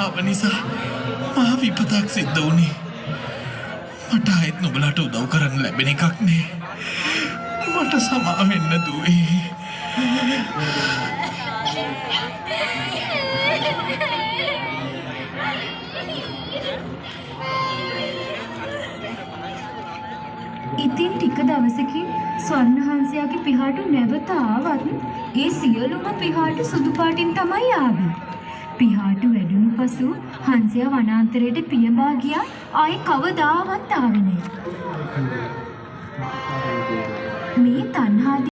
තණ්හාව නිසා මහා විපතක් සිද්ධ වුණේ. මට ආයෙත් නුඹලාට උදව් කරන්න ලැබෙන එකක් නේ. මට සමා වෙන්න දුවේ. ඉතින් ටික දවසකින් ස්වර්ණහංසයාගේ පිහාටු නැවත ආවත් ඒ සියලුම පිහාටු සුදු පාටින් තමයි ආවේ. පිහාටු වැඩුණු පසු හංසයා වනාන්තරයට පියඹා ගියා. ආයේ කවදාවත් ආවේ නැහැ. මේ තණ්හා